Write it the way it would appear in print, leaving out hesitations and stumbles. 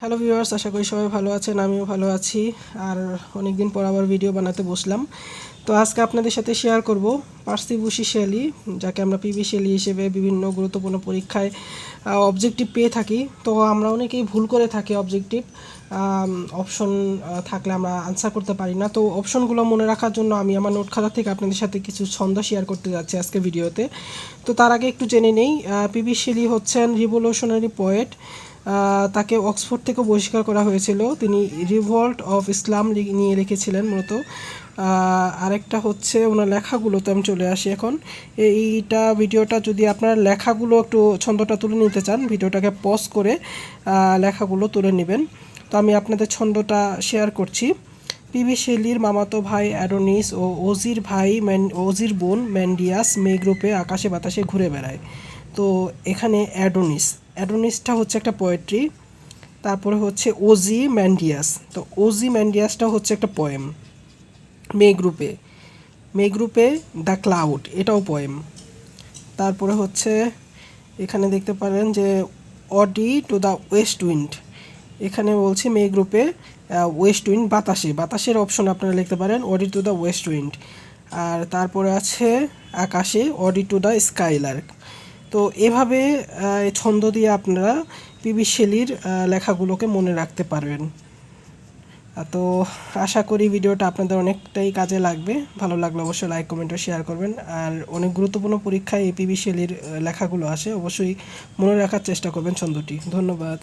Hello viewers, আশা করি সবাই ভালো আছেন। আমিও ভালো আছি। আর অনেকদিন পর আবার ভিডিও বানাতে বসলাম। তো আজকে আপনাদের সাথে শেয়ার করব পার্সি বুশি শেলি, যাকে আমরা পিবি শেলি হিসেবে বিভিন্ন গুরুত্বপূর্ণ পরীক্ষায় অবজেক্টিভ পেয়ে থাকি। তো আমরা অনেকেই ভুল করে থাকি অবজেক্টিভ অপশন থাকলে আমরা আনসার করতে পারি না। তো অপশনগুলো মনে রাখার জন্য আমি আমার নোট খাতা থেকে আপনাদের সাথে কিছু ছন্দ শেয়ার করতে যাচ্ছি আজকে ভিডিওতে। তো তার আগে একটু জেনে নেই, পিবি শেলি হচ্ছেন রিভলিউশনারি পোয়েট। তাকে অক্সফোর্ড থেকে বহিষ্কার করা হয়েছিল। তিনি রিভল্ট অফ ইসলাম নিয়ে লিখেছিলেন মূলত। আরেকটা হচ্ছে ওনার লেখাগুলোতে আমি চলে আসি এখন। এইটা ভিডিওটা যদি আপনার লেখাগুলো একটু ছন্দটা তুলে নিতে চান, ভিডিওটাকে পজ করে লেখাগুলো তুলে নেবেন। তো আমি আপনাদের ছন্দটা শেয়ার করছি। পিবি শেলির মামাতো ভাই অ্যাডোনিস ও ওজির বোন ম্যান্ডিয়াস মেঘরূপে আকাশে বাতাসে ঘুরে বেড়ায়। তো এখানে অ্যাডোনিসটা হচ্ছে একটা পোয়েট্রি। তারপরে হচ্ছে ওজি ম্যান্ডিয়াস, তো ওজি ম্যান্ডিয়াসটা হচ্ছে একটা পোয়েম। মেঘরূপে মেঘরূপে দ্য ক্লাউড, এটাও পোয়েম। তারপরে হচ্ছে এখানে দেখতে পারেন যে ode to the west wind, এখানে বলছি মেঘরূপে ওয়েস্ট উইন্ড, বাতাসের অপশন আপনারা লিখতে পারেন ode to the west wind. আর তারপরে আছে আকাশে অডি টু দ্য স্কাইলার্ক। তো এভাবে ছন্দ দিয়ে আপনারা পিবি শেলির লেখাগুলোকে মনে রাখতে পারবেন। তো আশা করি ভিডিওটা আপনাদের অনেকটাই কাজে লাগবে। ভালো লাগলে অবশ্যই লাইক কমেন্ট ও শেয়ার করবেন। আর অনেক গুরুত্বপূর্ণ পরীক্ষায় এই পিবি শেলির লেখাগুলো আসে, অবশ্যই মনে রাখার চেষ্টা করবেন ছন্দটি। ধন্যবাদ।